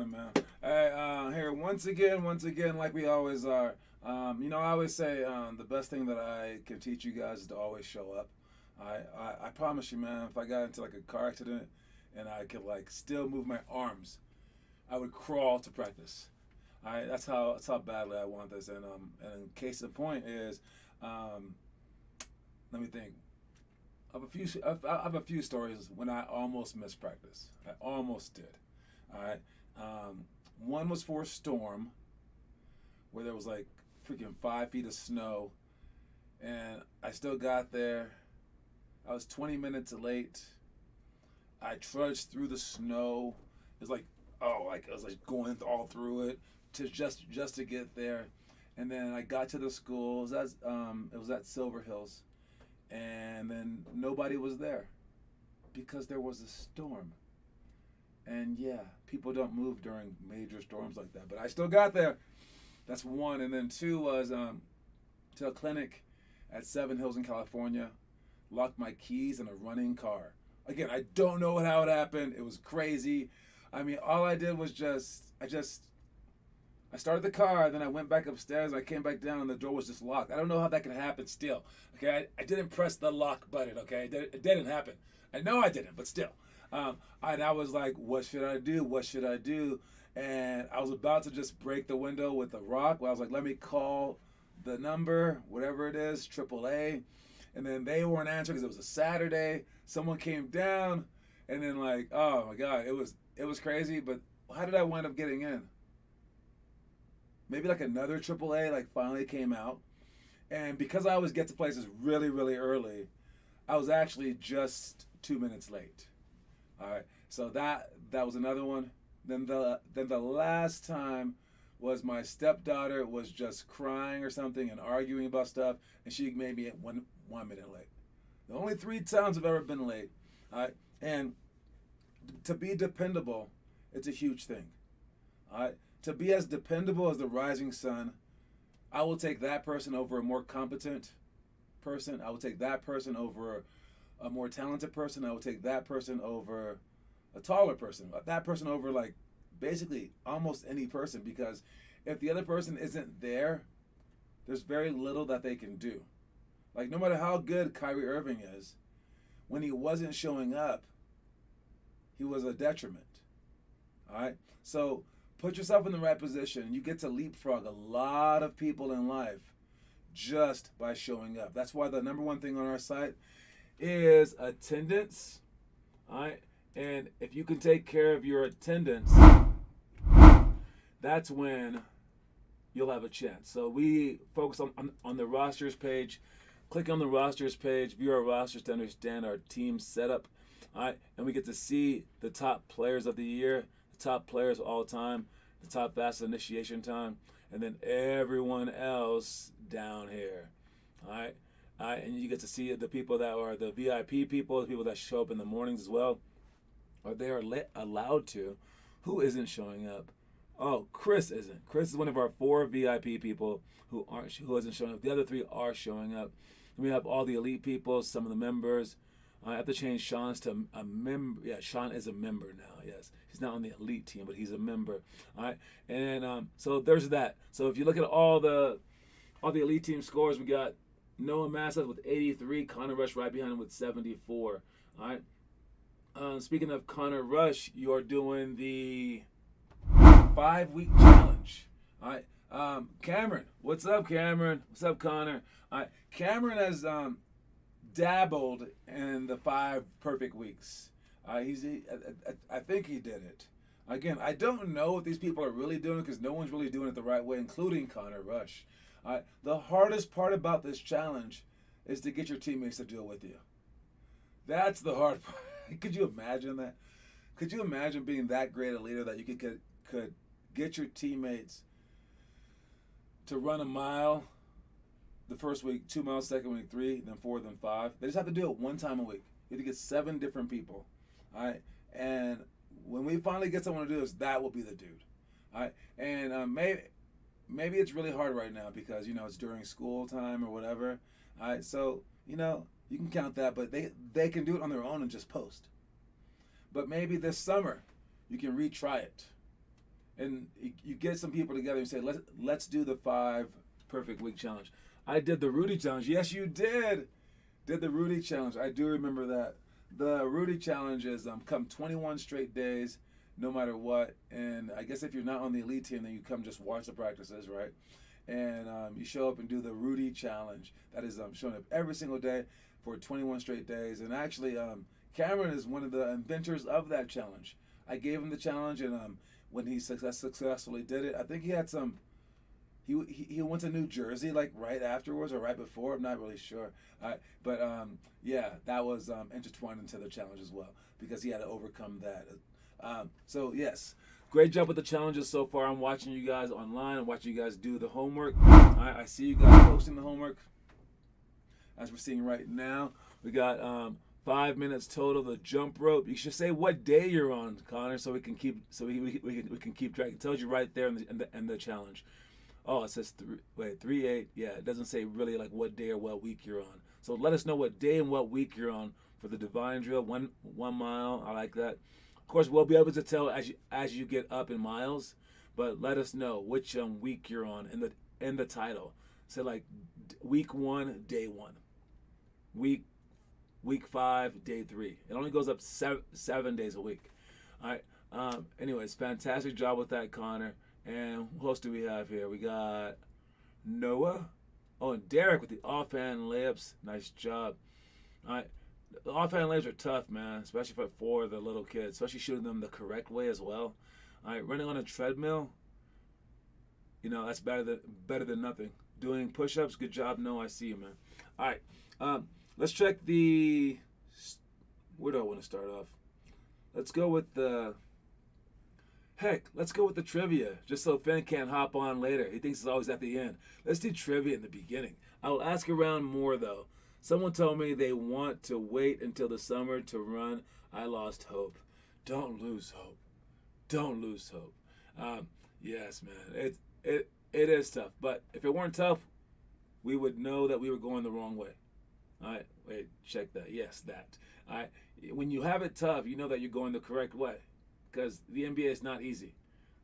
good, man. Hey, here once again, like we always are. I always say the best thing that I can teach you guys is to always show up. I promise you, man. If I got into like a car accident and I could like still move my arms, I would crawl to practice. That's how badly I want this. And case in point is, let me think. I have a few stories when I almost missed practice. I almost did. All right. One was for a storm where there was like freaking 5 feet of snow, and I still got there. I was 20 minutes late. I trudged through the snow. It was like, I was like going all through it to just to get there, and then I got to the school. It was at Silver Hills, and then nobody was there because there was a storm. And yeah, people don't move during major storms like that. But I still got there. That's one. And then two was to a clinic at Seven Hills in California. Locked my keys in a running car. Again, I don't know how it happened. It was crazy. I mean, all I did was I started the car, then I went back upstairs, I came back down, and the door was just locked. I don't know how that could happen still. Okay, I didn't press the lock button, okay? It didn't happen. I know I didn't, but still. And I was like, what should I do? What should I do? And I was about to just break the window with a rock. Well, I was like, let me call the number, whatever it is, AAA. And then they weren't answering because it was a Saturday. Someone came down, and then like, oh my God, it was crazy. But how did I wind up getting in? Maybe like another AAA like finally came out. And because I always get to places really, really early, I was actually just 2 minutes late. All right, so that was another one. Then the last time was my stepdaughter was just crying or something and arguing about stuff, and she made me 1 minute late. The only 3 times I've ever been late. All right, and to be dependable, it's a huge thing. All right, to be as dependable as the rising sun, I will take that person over a more competent person. I will take that person over a more talented person. I would take that person over a taller person. That person over like basically almost any person, because if the other person isn't there, there's very little that they can do. Like no matter how good Kyrie Irving is, when he wasn't showing up, he was a detriment. All right? So put yourself in the right position. You get to leapfrog a lot of people in life just by showing up. That's why the number one thing on our site is attendance. All right, and if you can take care of your attendance, that's when you'll have a chance. So we focus on the rosters page. Click on the rosters page, view our rosters to understand our team setup. All right, and we get to see the top players of the year, the top players of all time, the top fastest initiation time, and then everyone else down here. All right. And you get to see the people that are the VIP people, the people that show up in the mornings as well. Or they are allowed to. Who isn't showing up? Oh, Chris isn't. Chris is one of our 4 VIP people who isn't showing up. The other 3 are showing up. And we have all the elite people, some of the members. I have to change Sean's to a member. Yeah, Sean is a member now. Yes, he's not on the elite team, but he's a member. All right, and so there's that. So if you look at all the elite team scores, we got Noah Massad with 83, Connor Rush right behind him with 74. All right. Speaking of Connor Rush, you're doing the 5-week challenge. All right. Cameron, what's up, Cameron? What's up, Connor? All right. Cameron has dabbled in the 5 perfect weeks. I think he did it. Again, I don't know if these people are really doing it because no one's really doing it the right way, including Connor Rush. The hardest part about this challenge is to get your teammates to do it with you. That's the hard part. Could you imagine that? Could you imagine being that great a leader that you could get your teammates to run a mile the first week, 2 miles, second week, 3, then 4, then 5. They just have to do it 1 time a week. You have to get 7 different people. All right. And when we finally get someone to do this, that will be the dude. All right. And maybe it's really hard right now because, it's during school time or whatever. All right. So, you can count that, but they can do it on their own and just post. But maybe this summer you can retry it. and you get some people together and say, let's do the 5 perfect week challenge. I did the Rudy challenge. Yes, you did. Did the Rudy challenge. I do remember that. The Rudy challenge is come 21 straight days, no matter what. And I guess if you're not on the elite team, then you come just watch the practices, right? And you show up and do the Rudy challenge. That is showing up every single day for 21 straight days. And actually, Cameron is one of the inventors of that challenge. I gave him the challenge, and when he successfully did it, I think he had some. He went to New Jersey like right afterwards or right before. I'm not really sure. But yeah, that was intertwined into the challenge as well because he had to overcome that. So yes, great job with the challenges so far. I'm watching you guys online. I'm watching you guys do the homework. I see you guys posting the homework. As we're seeing right now, we got 5 minutes total. The jump rope. You should say what day you're on, Connor, so we can keep we can keep track. It tells you right there in the challenge. Oh, it says 3/8. Yeah, it doesn't say really like what day or what week you're on. So let us know what day and what week you're on for the divine drill. One mile. I like that. Of course, we'll be able to tell as you get up in miles, but let us know which week you're on in the title. So like week 1, day 1. Week 5, day 3. It only goes up 7 days a week. All right. Anyways, fantastic job with that, Connor. And who else do we have here? We got Noah. Oh, and Derek with the offhand layups. Nice job. All right. The offhand layups are tough, man, especially for the little kids, especially shooting them the correct way as well. All right, running on a treadmill, that's better than nothing. Doing push-ups, good job. No, I see you, man. All right, let's check where do I want to start off? Let's go with let's go with the trivia, just so Finn can't hop on later. He thinks it's always at the end. Let's do trivia in the beginning. I'll ask around more, though. Someone told me they want to wait until the summer to run. I lost hope. Don't lose hope. Don't lose hope. Yes, man. It is tough. But if it weren't tough, we would know that we were going the wrong way. All right. Wait, check that. Yes, that. All right. When you have it tough, you know that you're going the correct way. Because the NBA is not easy.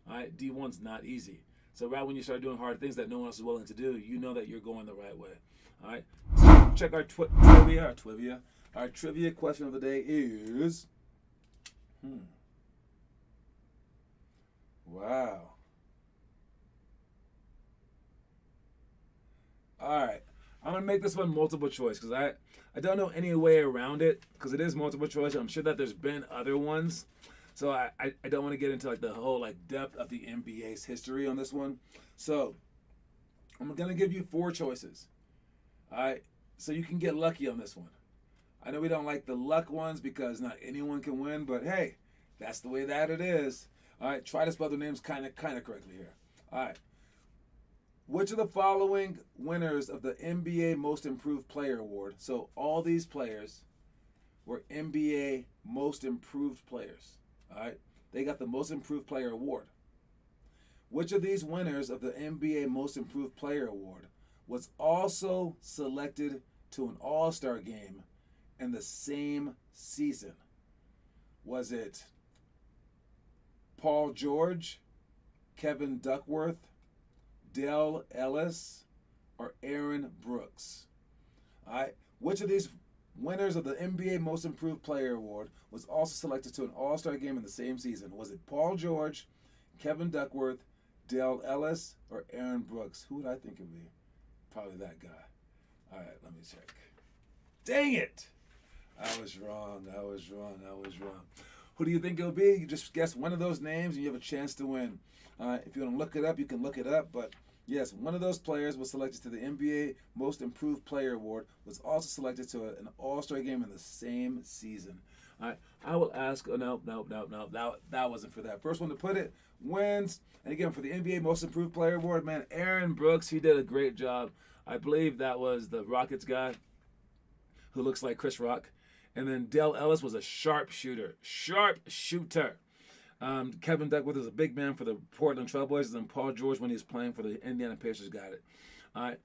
All right. D1's not easy. So right when you start doing hard things that no one else is willing to do, you know that you're going the right way. All right. So check our trivia. Our trivia question of the day is, wow. All right. I'm going to make this one multiple choice because I don't know any way around it because it is multiple choice. I'm sure that there's been other ones. So I don't want to get into like the whole like depth of the NBA's history on this one. So I'm going to give you 4 choices. All right. So you can get lucky on this one. I know we don't like the luck ones because not anyone can win, but hey, that's the way that it is. All right. Try to spell the names kind of correctly here. All right. Which of the following winners of the NBA Most Improved Player Award? So all these players were NBA Most Improved Players. All right, they got the Most Improved Player Award. Which of these winners of the NBA Most Improved Player Award was also selected to an All-Star game in the same season? Was it Paul George, Kevin Duckworth, Dale Ellis, or Aaron Brooks? All right, which of these winners of the NBA Most Improved Player Award was also selected to an All-Star game in the same season? Was it Paul George, Kevin Duckworth, Dale Ellis, or Aaron Brooks? Who would I think it would be? Probably that guy. All right, let me check. Dang it! I was wrong. Who do you think it'll be? You just guess one of those names and you have a chance to win. If you want to look it up, you can look it up, but yes, one of those players was selected to the NBA Most Improved Player Award, was also selected to an All-Star game in the same season. All right, I will ask, no, that wasn't for that. First one to put it wins. And again, for the NBA Most Improved Player Award, man, Aaron Brooks, he did a great job. I believe that was the Rockets guy who looks like Chris Rock. And then Dale Ellis was a sharpshooter. Kevin Duckworth is a big man for the Portland Trailblazers, and Paul George, when he was playing for the Indiana Pacers, got it. All right.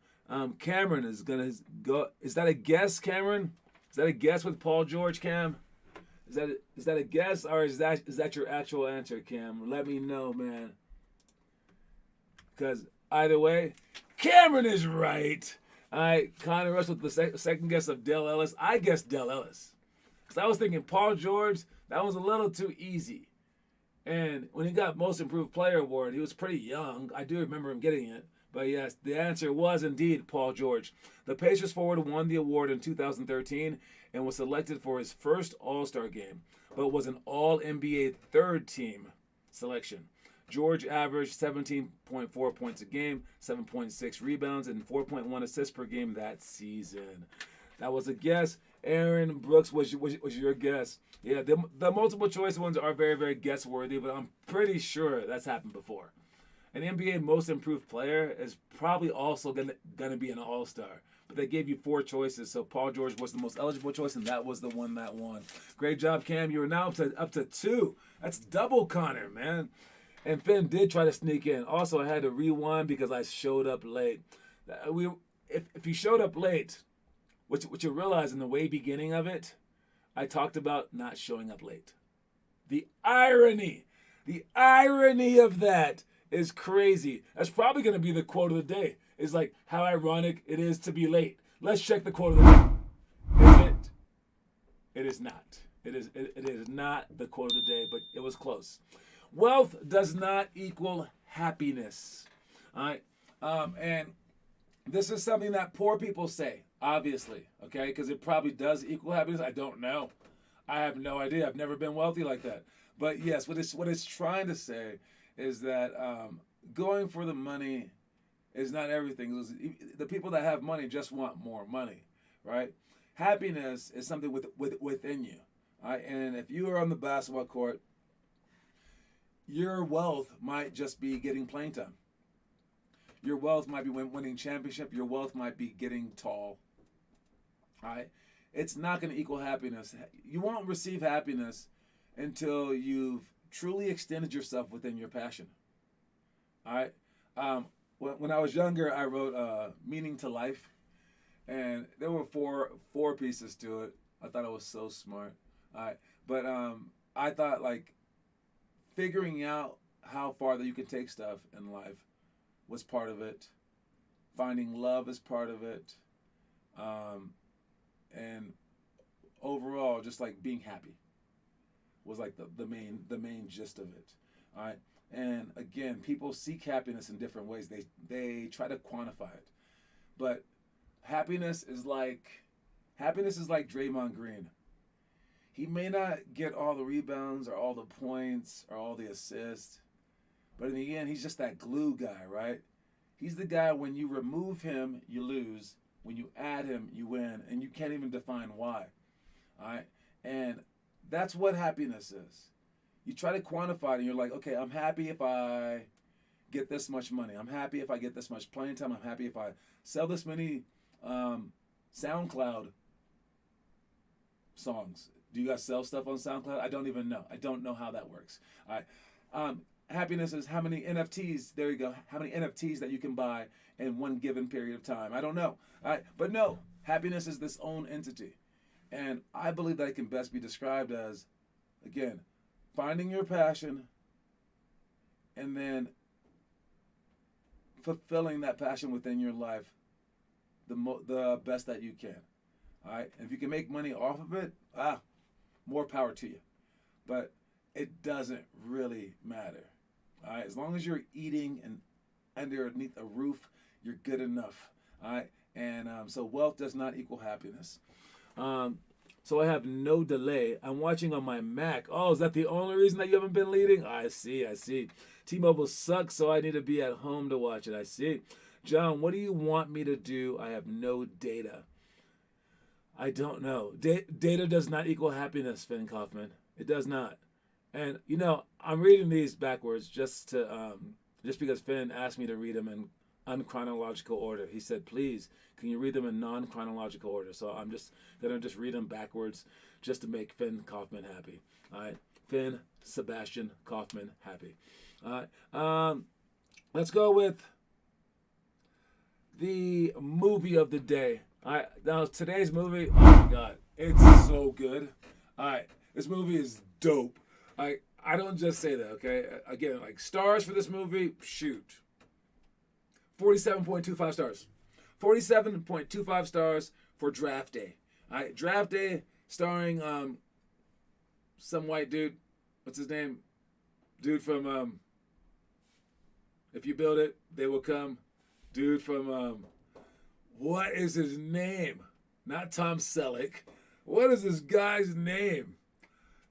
Cameron is gonna go. Is that a guess, Cameron? Is that a guess with Paul George, Cam? Is that a guess, or is that your actual answer, Cam? Let me know, man. because either way, Cameron is right. Connor Rush with the second guess of Dale Ellis. I guessed Dale Ellis. Because I was thinking Paul George, that was a little too easy. And when he got Most Improved Player award, he was pretty young. I do remember him getting it. But yes, the answer was indeed Paul George. The Pacers forward won the award in 2013 and was selected for his first All-Star game, but was an All-NBA third team selection. George averaged 17.4 points a game, 7.6 rebounds, and 4.1 assists per game that season. That was a guess. Aaron Brooks was your guess. Yeah, the multiple choice ones are very, very guess worthy, but I'm pretty sure that's happened before. An NBA Most Improved Player is probably also gonna be an All-Star, but they gave you 4 choices, so Paul George was the most eligible choice, and that was the one that won. Great job, Cam. You are now up to 2. That's double Connor, man. And Finn did try to sneak in. Also, I had to rewind because I showed up late. If you showed up late, what you realize in the way beginning of it, I talked about not showing up late. The irony of that is crazy. That's probably going to be the quote of the day. It's like, how ironic it is to be late. Let's check the quote of the day. Is it? It is not. It is not the quote of the day, but it was close. Wealth does not equal happiness. All right? And this is something that poor people say, obviously, okay? Because it probably does equal happiness. I don't know. I have no idea. I've never been wealthy like that. But yes, what it's trying to say is that going for the money is not everything. The people that have money just want more money, right? Happiness is something within you, right? And if you are on the basketball court, your wealth might just be getting playing time. Your wealth might be winning championship. Your wealth might be getting tall, right? It's not going to equal happiness. You won't receive happiness until you've truly extended yourself within your passion. All right. When I was younger, I wrote "Meaning to Life," and there were four pieces to it. I thought I was so smart. All right, but I thought like figuring out how far that you can take stuff in life was part of it. Finding love is part of it, and overall, just like being happy was like the main gist of it. All right. And again, people seek happiness in different ways. They try to quantify it. But happiness is like Draymond Green. He may not get all the rebounds or all the points or all the assists, but in the end, he's just that glue guy, right? He's the guy when you remove him, you lose. When you add him, you win, and you can't even define why. All right? And that's what happiness is. You try to quantify it, and you're like, okay, I'm happy if I get this much money. I'm happy if I get this much playing time. I'm happy if I sell this many SoundCloud songs. Do you guys sell stuff on SoundCloud? I don't even know. I don't know how that works. All right. Happiness is how many NFTs, there you go, how many NFTs that you can buy in one given period of time. I don't know. All right. But no, happiness is this own entity. And I believe that it can best be described as, again, finding your passion and then fulfilling that passion within your life the best that you can. All right? And if you can make money off of it, more power to you. But it doesn't really matter. All right? As long as you're eating and underneath a roof, you're good enough. All right? And so wealth does not equal happiness. So I have no delay. I'm watching on my Mac. Oh, is that the only reason that you haven't been leading? I see. T-Mobile sucks, so I need to be at home to watch it. I see. John, what do you want me to do? I have no data. I don't know. Data does not equal happiness, Finn Kaufman. It does not. And, I'm reading these backwards just because Finn asked me to read them in unchronological order. He said, please, can you read them in non-chronological order? So I'm just going to read them backwards just to make Finn Kaufman happy. All right. Finn Sebastian Kaufman happy. All right. Let's go with the movie of the day. All right. Now, today's movie, oh my God, it's so good. All right. This movie is dope. I don't just say that, okay? Again, like stars for this movie, shoot. 47.25 stars. 47.25 stars for Draft Day. All right, Draft Day starring some white dude. What's his name? Dude from If You Build It, They Will Come. Dude from what is his name? Not Tom Selleck. What is this guy's name?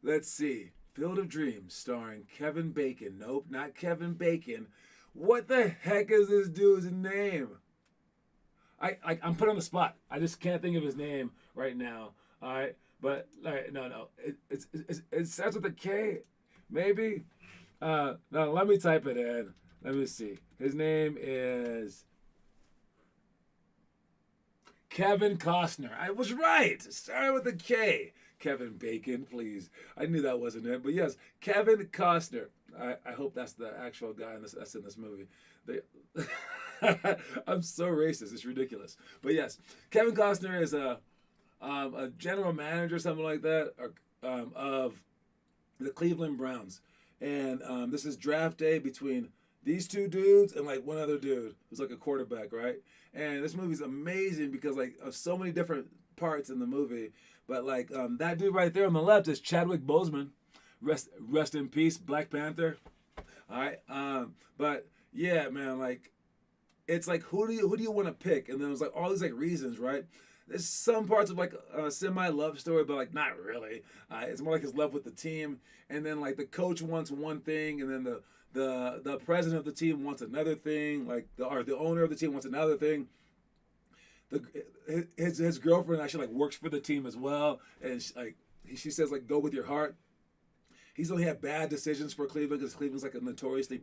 Let's see. Field of Dreams starring Kevin Bacon. Nope, not Kevin Bacon. What the heck is this dude's name? I'm put on the spot. I just can't think of his name right now. All right, but no. It starts with a K, maybe. No, let me type it in. Let me see. His name is Kevin Costner. I was right. Started with a K. Kevin Bacon, please. I knew that wasn't it, but yes, Kevin Costner. I hope that's the actual guy that's in this movie. I'm so racist. It's ridiculous. But yes, Kevin Costner is a general manager, something like that, of the Cleveland Browns. And this is draft day between these two dudes and like one other dude who's like a quarterback, right? And this movie's amazing because like of so many different parts in the movie. But like that dude right there on the left is Chadwick Boseman. Rest in peace, Black Panther. All right. But yeah, man, like it's like who do you want to pick? And then there's like all these like reasons, right? There's some parts of like a semi-love story, but like not really. It's more like his love with the team, and then like the coach wants one thing, and then the president of the team wants another thing, like the owner of the team wants another thing. His girlfriend actually like works for the team as well, and she says like go with your heart. He's only had bad decisions for Cleveland because Cleveland's like a notoriously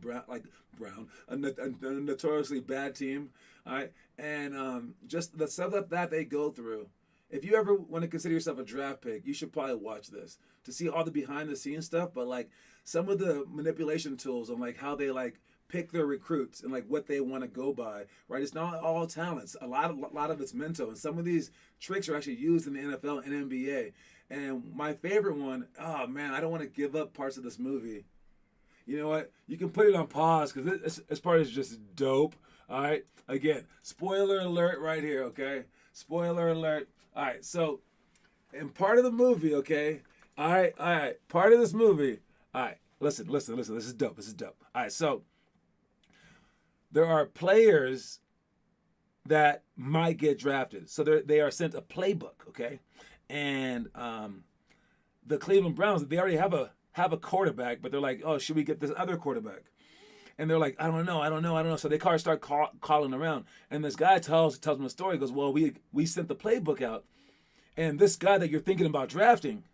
a notoriously bad team. All right, and just the stuff that they go through. If you ever want to consider yourself a draft pick, you should probably watch this to see all the behind the scenes stuff. But like some of the manipulation tools on like how they like pick their recruits and like what they want to go by. Right, it's not all talents. A lot of it's mental, and some of these tricks are actually used in the NFL and NBA. And my favorite one, oh man, I don't want to give up parts of this movie. You know what? You can put it on pause because this part is just dope. All right. Again, spoiler alert right here. Okay. Spoiler alert. All right. So, in part of the movie, okay. All right. Part of this movie. All right. Listen. This is dope. All right. So, there are players that might get drafted. So they are sent a playbook. Okay. And the Cleveland Browns, they already have a quarterback, but they're like, oh, should we get this other quarterback? And they're like, I don't know. So they start calling around, and this guy tells them a story. He goes, well, we sent the playbook out, and this guy that you're thinking about drafting,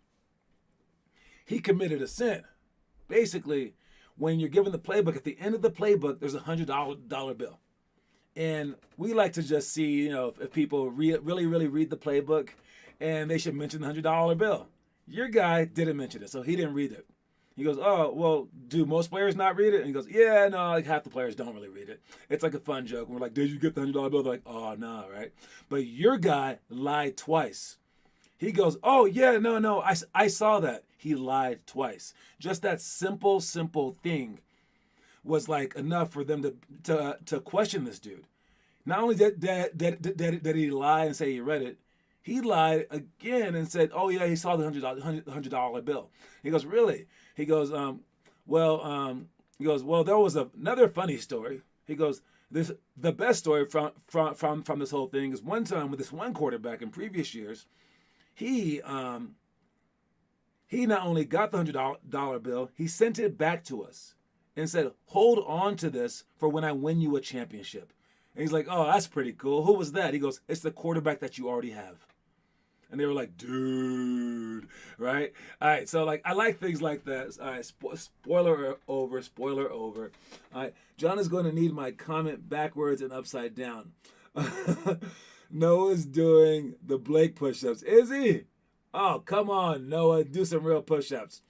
he committed a sin. Basically, when you're given the playbook, at the end of the playbook, there's $100 bill, and we like to just see, if people really read the playbook. And they should mention the $100 bill. Your guy didn't mention it, so he didn't read it. He goes, oh, well, do most players not read it? And he goes, yeah, no, like half the players don't really read it. It's like a fun joke. And we're like, did you get the $100 bill? They're like, oh, no, right? But your guy lied twice. He goes, oh, yeah, no, I saw that. He lied twice. Just that simple thing was like enough for them to question this dude. Not only did he lie and say he read it, he lied again and said, "Oh yeah, he saw the $100 bill." He goes, "Really?" He goes, well, there was another funny story." He goes, the best story from this whole thing is one time with this one quarterback in previous years, he not only got the $100 bill, he sent it back to us and said, "Hold on to this for when I win you a championship." And he's like, "Oh, that's pretty cool. Who was that?" He goes, "It's the quarterback that you already have." And they were like, dude, right? All right, so like I like things like that. All right, spoiler over. All right, John is going to need my comment backwards and upside down. Noah's doing the Blake push-ups. Is he? Oh, come on, Noah, do some real push-ups.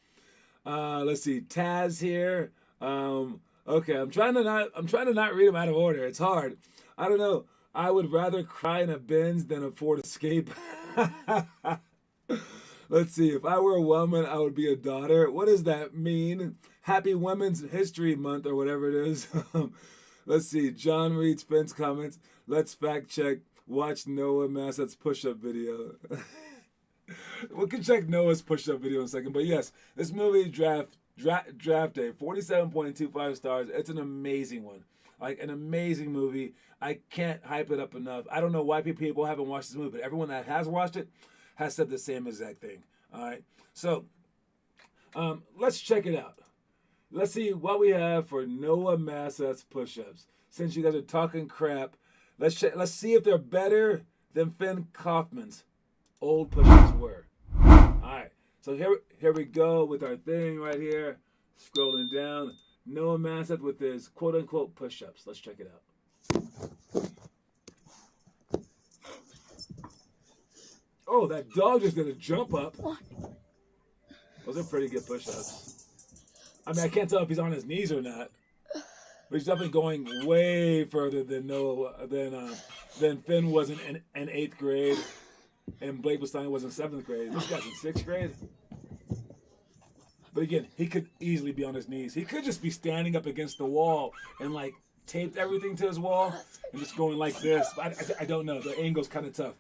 Let's see, Taz here. Okay, I'm trying to not read them out of order. It's hard. I don't know. I would rather cry in a Benz than afford escape. Let's see. If I were a woman, I would be a daughter. What does that mean? Happy Women's History Month or whatever it is. Let's see. John reads Finn's comments. Let's fact check. Watch Noah Massett's push-up video. We can check Noah's push-up video in a second. But yes, this movie draft day, 47.25 stars. It's an amazing one. Like an amazing movie. I can't hype it up enough. I don't know why people haven't watched this movie, but everyone that has watched it has said the same exact thing. All right. So let's check it out. Let's see what we have for Noah Massett's push-ups. Since you guys are talking crap, let's see if they're better than Finn Kaufman's old push-ups were. All right. So here we go with our thing right here. Scrolling down. Noah Massett with his quote-unquote push-ups. Let's check it out. Oh, that dog just did a jump up. Those are pretty good push-ups. I mean, I can't tell if he's on his knees or not, but he's definitely going way further than than Finn was in 8th grade, and Blake Bastani was in 7th grade. This guy's in 6th grade. But again, he could easily be on his knees. He could just be standing up against the wall and like taped everything to his wall and just going like this. I don't know. The angle's kind of tough.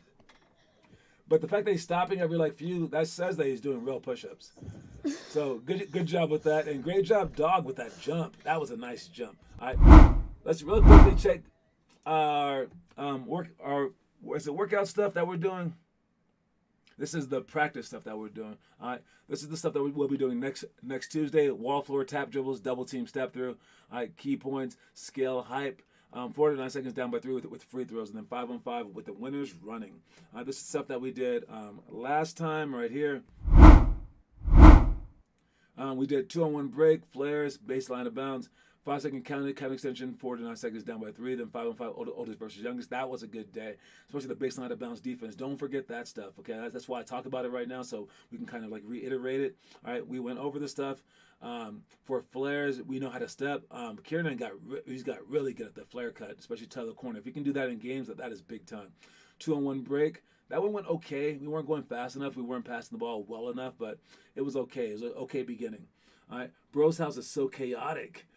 But the fact that he's stopping every like few, that says that he's doing real push-ups. So good job with that, and great job, dog, with that jump. That was a nice jump. All right, let's really quickly check our workout stuff that we're doing. This is the practice stuff that we're doing. All right, this is the stuff that we'll be doing next Tuesday. Wall floor tap dribbles, double team step through. All right, key points, scale hype. 49 seconds down by 3 with free throws, and then 5-on-5 with the winners running. This is stuff that we did last time right here. We did 2-on-1 break, flares, baseline of bounds, 5-second count extension, 49 seconds down by 3, then 5-on-5 oldest versus youngest. That was a good day, especially the baseline of bounds defense. Don't forget that stuff, okay? That's why I talk about it right now, so we can kind of like reiterate it. All right, we went over the stuff. For flares, we know how to step. Kieran he's got really good at the flare cut, especially to the corner. If you can do that in games, that is big time. 2-on-1 break. That one went okay. We weren't going fast enough. We weren't passing the ball well enough, but it was okay. It was an okay beginning. All right. Bro's house is so chaotic.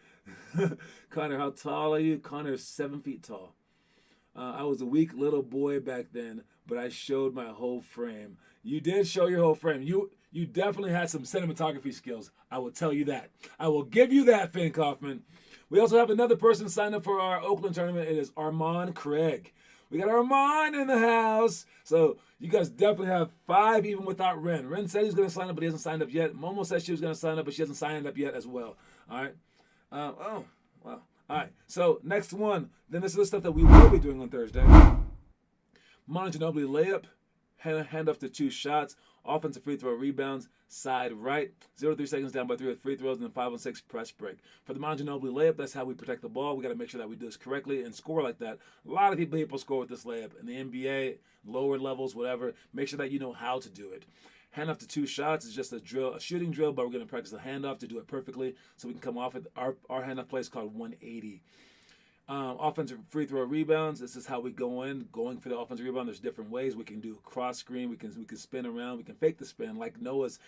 Connor, how tall are you? Connor's 7 feet tall. I was a weak little boy back then, but I showed my whole frame. You did show your whole frame. You definitely had some cinematography skills. I will tell you that. I will give you that, Finn Kaufman. We also have another person signed up for our Oakland tournament. It is Armand Craig. We got Armand in the house. So you guys definitely have 5 even without Ren. Ren said he was going to sign up, but he hasn't signed up yet. Momo said she was going to sign up, but she hasn't signed up yet as well. All right. Oh, well. All right. So next one. Then this is the stuff that we will be doing on Thursday. Manu Ginobili layup. Hand off to 2 shots. Offensive free throw rebounds. Side right. 0 to 3 seconds down by 3 with free throws, and then 5-on-6 press break. For the Manu Ginobili layup, that's how we protect the ball. We got to make sure that we do this correctly and score like that. A lot of people score with this layup. In the NBA, lower levels, whatever, make sure that you know how to do it. Hand off to 2 shots is just a shooting drill, but we're going to practice the handoff to do it perfectly so we can come off it. Our handoff play is called 180. Offensive free throw rebounds. This is how we going for the offensive rebound. There's different ways. We can do a cross screen. We can spin around. We can fake the spin like Noah's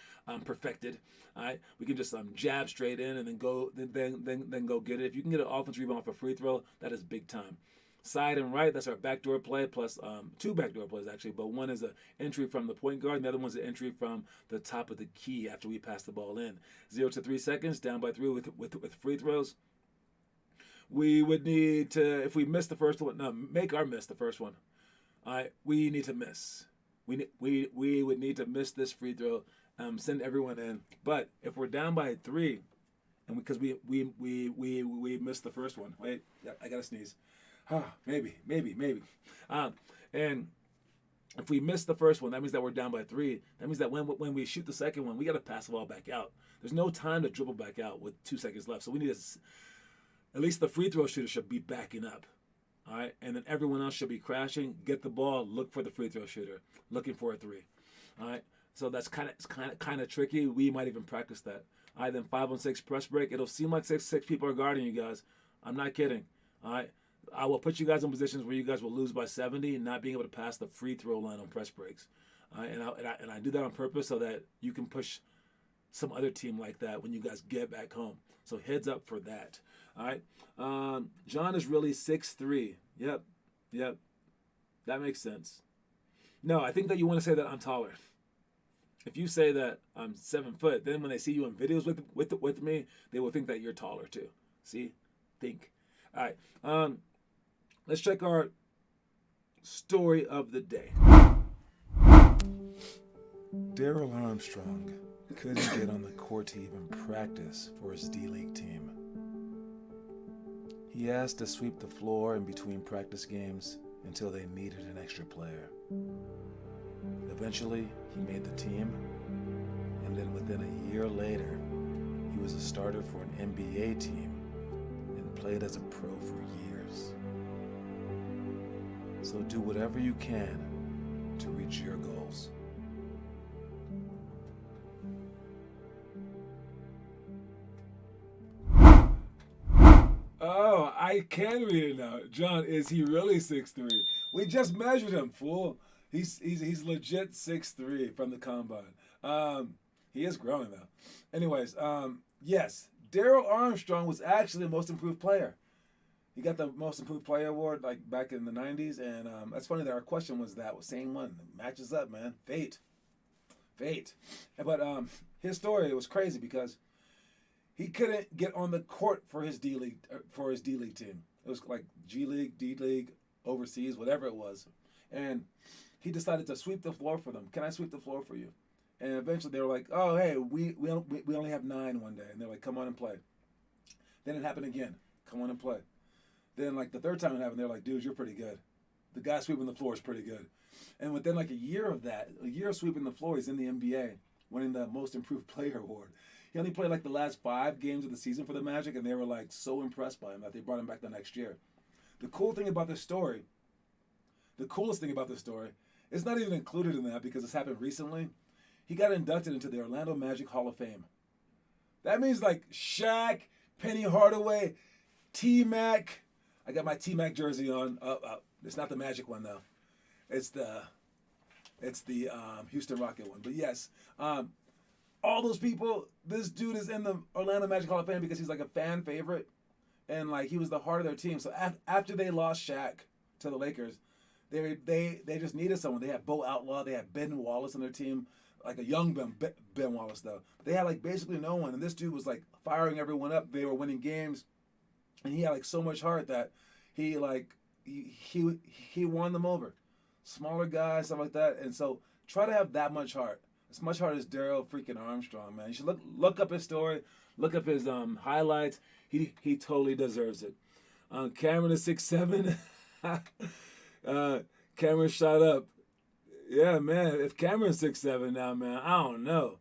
perfected. All right. We can just jab straight in and then go get it. If you can get an offensive rebound off a free throw, that is big time. Side and right, that's our backdoor play, plus 2 backdoor plays actually, but one is an entry from the point guard, and the other one's an entry from the top of the key after we pass the ball in. 0 to 3 seconds, down by 3 with free throws. We would need to, if we miss the first one, make our miss the first one. All right, we need to miss. We would need to miss this free throw, send everyone in. But if we're down by 3, and because we missed the first one. Wait, yeah, I gotta sneeze. Maybe. And if we miss the first one, that means that we're down by 3. That means that when we shoot the second one, we got to pass the ball back out. There's no time to dribble back out with 2 seconds left. So we need to, at least the free throw shooter should be backing up. All right, and then everyone else should be crashing. Get the ball, look for the free throw shooter, looking for a 3. All right, so that's kind of tricky. We might even practice that. All right, then 5-on-6 press break. It'll seem like six people are guarding you guys. I'm not kidding. All right. I will put you guys in positions where you guys will lose by 70, not being able to pass the free throw line on press breaks. And I do that on purpose so that you can push some other team like that when you guys get back home. So heads up for that. All right. John is really 6'3". Yep. That makes sense. No, I think that you want to say that I'm taller. If you say that I'm 7 foot, then when they see you in videos with me, they will think that you're taller too. See? Think. All right. Let's check our story of the day. Darryl Armstrong couldn't get on the court to even practice for his D-League team. He asked to sweep the floor in between practice games until they needed an extra player. Eventually, he made the team, and then within a year later, he was a starter for an NBA team and played as a pro for years. So do whatever you can to reach your goals. Oh, I can read it now. John, is he really 6'3"? We just measured him, fool. He's legit 6'3" from the combine. He is growing though. Anyways, yes, Darryl Armstrong was actually the most improved player. He got the most improved player award like back in the 90s, and that's funny that our question was that same one. It matches up, man. Fate. But his story was crazy because he couldn't get on the court for his D-League team. It was like G-League, D-League, overseas, whatever it was. And he decided to sweep the floor for them. Can I sweep the floor for you? And eventually they were like, oh, hey, we only have 9 one day. And they're like, come on and play. Then it happened again. Come on and play. Then like the third time it happened, they're like, dude, you're pretty good. The guy sweeping the floor is pretty good. And within like a year of sweeping the floor, he's in the NBA, winning the most improved player award. He only played like the last 5 games of the season for the Magic, and they were like so impressed by him that they brought him back the next year. The coolest thing about this story, it's not even included in that because it's happened recently. He got inducted into the Orlando Magic Hall of Fame. That means like Shaq, Penny Hardaway, T-Mac. I got my T-Mac jersey on. It's not the Magic one though. It's the Houston Rocket one. But yes, all those people, this dude is in the Orlando Magic Hall of Fame because he's like a fan favorite. And like he was the heart of their team. So after they lost Shaq to the Lakers, they just needed someone. They had Bo Outlaw, they had Ben Wallace on their team, like a young Ben Wallace though. They had like basically no one, and this dude was like firing everyone up. They were winning games, and he had like so much heart that he won them over. Smaller guys, stuff like that, and so try to have that much heart. As much heart as Darryl freaking Armstrong, man. You should look up his story, look up his highlights. He totally deserves it. Cameron is 6'7". Cameron shot up. Yeah, man. If Cameron's 6'7" now, man, I don't know.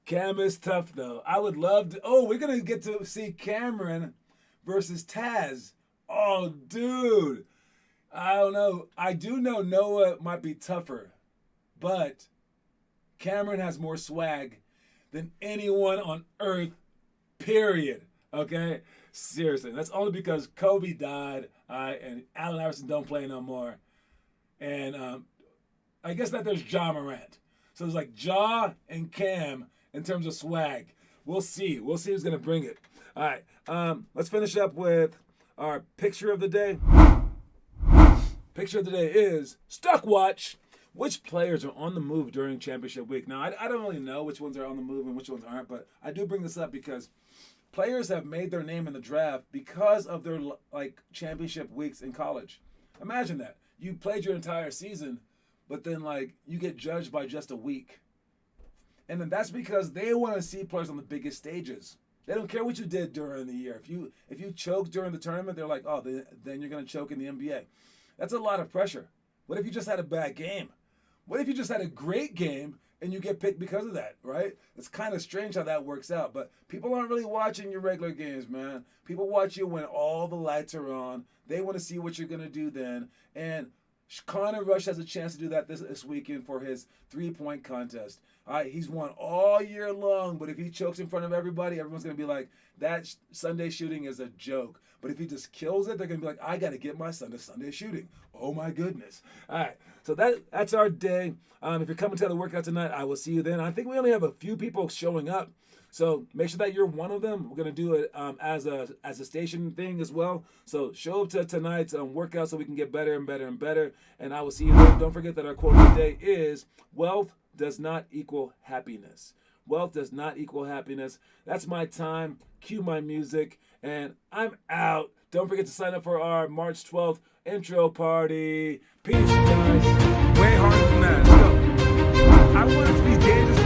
Cam is tough though. I would love to. Oh, we're gonna get to see Cameron versus Taz. Oh, dude. I don't know. I do know Noah might be tougher, but Cameron has more swag than anyone on earth, period. Okay? Seriously. That's only because Kobe died, and Allen Iverson don't play no more. And I guess that there's Ja Morant. So there's like Ja and Cam in terms of swag. We'll see. We'll see who's going to bring it. All right. Let's finish up with our picture of the day. Picture of the day is Stuck Watch. Which players are on the move during championship week? Now, I don't really know which ones are on the move and which ones aren't, but I do bring this up because players have made their name in the draft because of their like championship weeks in college. Imagine that. You played your entire season, but then like you get judged by just a week. And then that's because they want to see players on the biggest stages. They don't care what you did during the year. If you choke during the tournament, they're like, oh, then you're going to choke in the NBA. That's a lot of pressure. What if you just had a bad game? What if you just had a great game and you get picked because of that, right? It's kind of strange how that works out. But people aren't really watching your regular games, man. People watch you when all the lights are on. They want to see what you're going to do then. And Connor Rush has a chance to do that this weekend for his three-point contest. All right, he's won all year long, but if he chokes in front of everybody, everyone's going to be like, that Sunday shooting is a joke. But if he just kills it, they're going to be like, I got to get my Sunday shooting. Oh, my goodness. All right, so that's our day. If you're coming to the workout tonight, I will see you then. I think we only have a few people showing up So make sure that you're one of them. We're gonna do it as a station thing as well. So show up to tonight's workout so we can get better and better and better. And I will see you there. Don't forget that our quote of the day is wealth does not equal happiness. Wealth does not equal happiness. That's my time. Cue my music, and I'm out. Don't forget to sign up for our March 12th intro party. Peace, guys. Way harder than that. So, I want it to be dangerous